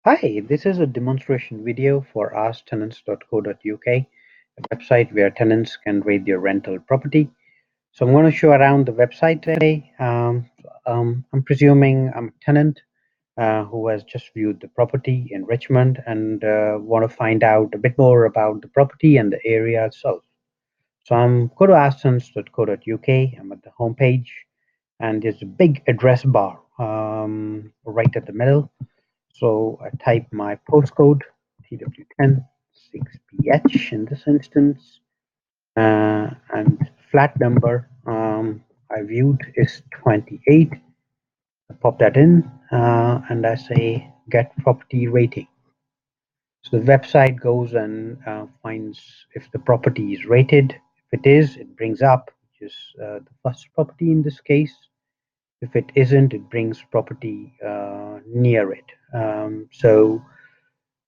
Hi, this is a demonstration video for AskTenants.co.uk, a website where tenants can rate their rental property. So I'm going to show around the website today. I'm presuming I'm a tenant who has just viewed the property in Richmond and want to find out a bit more about the property and the area itself. So I'm go to AskTenants.co.uk. I'm at the home page, and there's a big address bar right at the middle. So I type my postcode TW10 6PH in this instance, and flat number I viewed is 28. I pop that in and I say get property rating. So the website goes and finds if the property is rated. If it is, it brings up which is the first property in this case. If it isn't, it brings property near it. So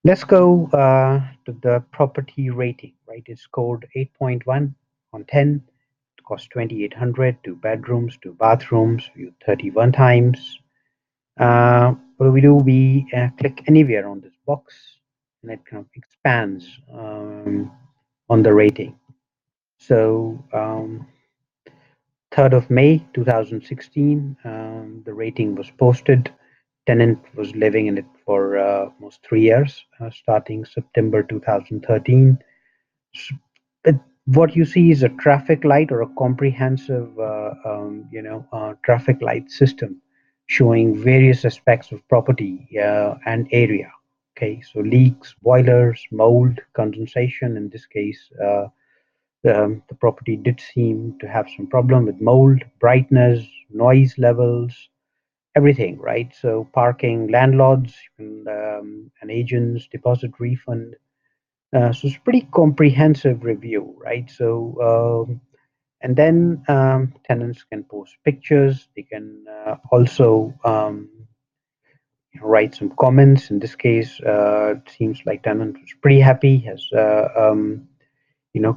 let's go to the property rating, right? It's scored 8.1 on 10. It costs 2,800, two bedrooms, two bathrooms, viewed 31 times. What do we do? We click anywhere on this box and it kind of expands on the rating. So 3rd of May 2016, the rating was posted. Tenant was living in it for almost 3 years, starting September 2013. But what you see is a traffic light or a comprehensive, traffic light system showing various aspects of property and area. Okay, so leaks, boilers, mold, condensation. In this case, the property did seem to have some problem with mold, brightness, noise levels, everything, right? So parking, landlords, and agents, deposit refund. So it's pretty comprehensive review, right? So and then tenants can post pictures. They can also write some comments. In this case, it seems like tenant was pretty happy. Has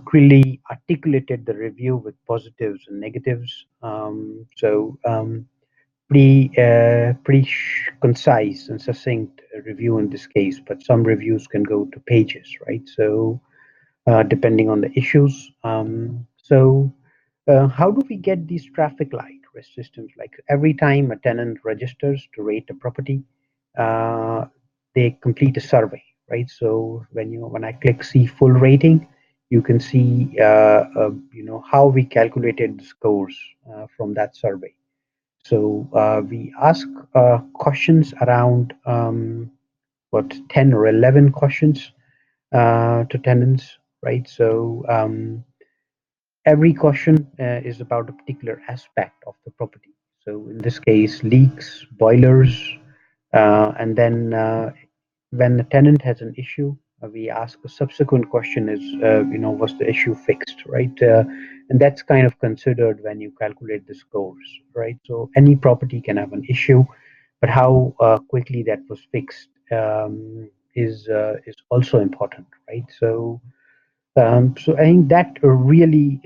clearly articulated the review with positives and negatives. Pretty concise and succinct review in this case, but some reviews can go to pages, right? So depending on the issues. How do we get these traffic light risk systems? Like every time a tenant registers to rate a property, uh, they complete a survey, right? So when I click see full rating, you can see how we calculated the scores from that survey. So we ask questions around what 10 or 11 questions to tenants, right? So every question is about a particular aspect of the property. So in this case, leaks, boilers, and then when the tenant has an issue, we ask a subsequent question is, was the issue fixed, right? And that's kind of considered when you calculate the scores, right? So any property can have an issue, but how quickly that was fixed is also important, right? So I think that really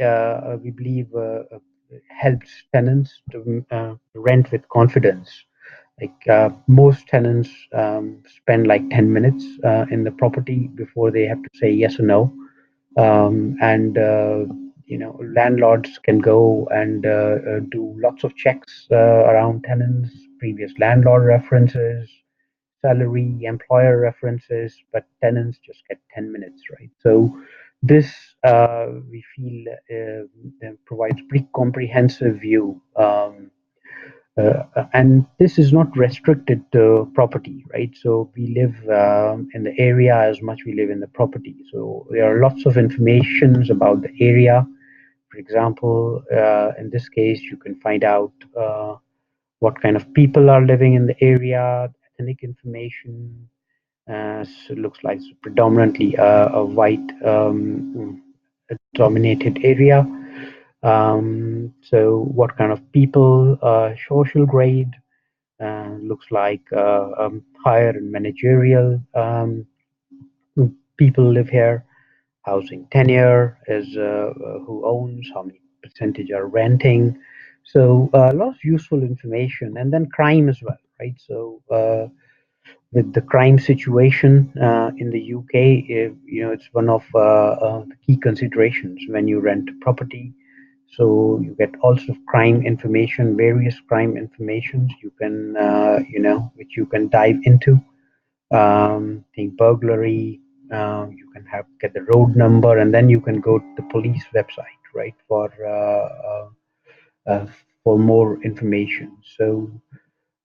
we believe helps tenants to rent with confidence. Like most tenants spend like 10 minutes in the property before they have to say yes or no. And landlords can go and do lots of checks around tenants, previous landlord references, salary, employer references, but tenants just get 10 minutes, right? So this we feel provides pretty comprehensive view. And this is not restricted to property, right? So we live in the area as much we live in the property. So there are lots of informations about the area. For example, in this case, you can find out what kind of people are living in the area, ethnic information. So it looks like it's predominantly a white dominated area. So what kind of people, social grade, looks like higher and managerial people live here. Housing tenure is who owns, how many percentage are renting. So a lot of useful information, and then crime as well, right? So with the crime situation in the UK, it's one of the key considerations when you rent property. So you get also crime information, various crime informations you can, which you can dive into. Think burglary. You can have get the road number, and then you can go to the police website, right, uh, for more information. So.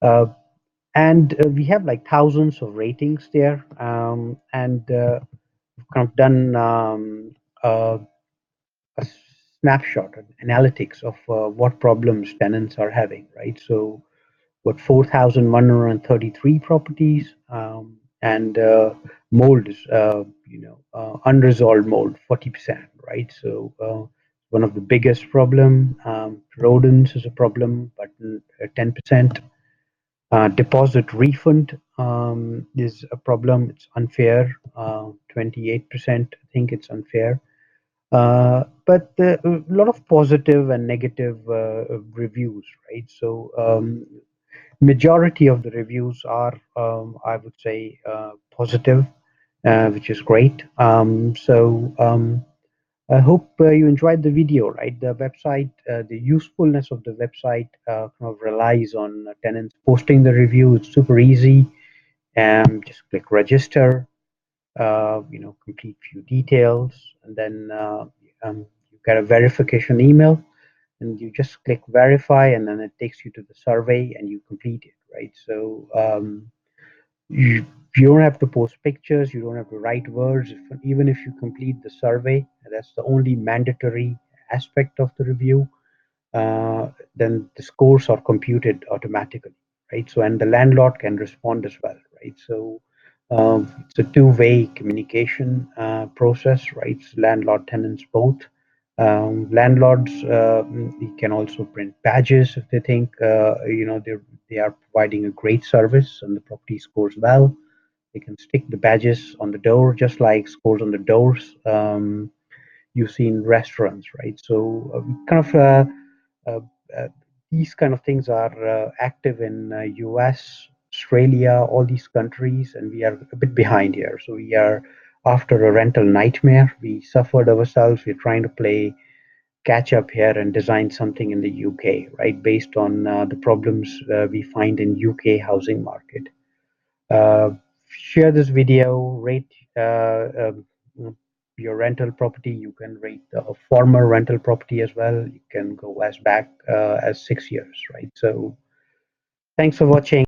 Uh, and we have like thousands of ratings there, and we've kind of done a snapshot, an analytics of what problems tenants are having, right? So, what 4,133 properties, and mold is, unresolved mold, 40%, right? So, one of the biggest problem. Rodents is a problem, but 10%. Deposit refund is a problem. It's unfair. 28% think it's unfair. But a lot of positive and negative reviews, right? So majority of the reviews are, I would say, positive, which is great. I hope you enjoyed the video, right? The website, the usefulness of the website kind of relies on tenants posting the review. It's super easy. Just click register, complete few details, and then you get a verification email, and you just click verify, and then it takes you to the survey, and you complete it, right? So you don't have to post pictures, you don't have to write words. Even if you complete the survey, that's the only mandatory aspect of the review, uh, then the scores are computed automatically, right? So, and the landlord can respond as well, right? So, it's a two-way communication process, right? Landlord, tenants both. Landlords can also print badges if they think they are providing a great service and the property scores well. They can stick the badges on the door, just like scores on the doors you see in restaurants, right? So kind of uh, uh, these kind of things are active in US, Australia, all these countries, and we are a bit behind here. So we are after a rental nightmare. We suffered ourselves. We're trying to play catch up here and design something in the UK, right, based on the problems we find in UK housing market. Uh, Share this video, rate your rental property. You can rate a former rental property as well. You can go as back as 6 years, right? So thanks for watching.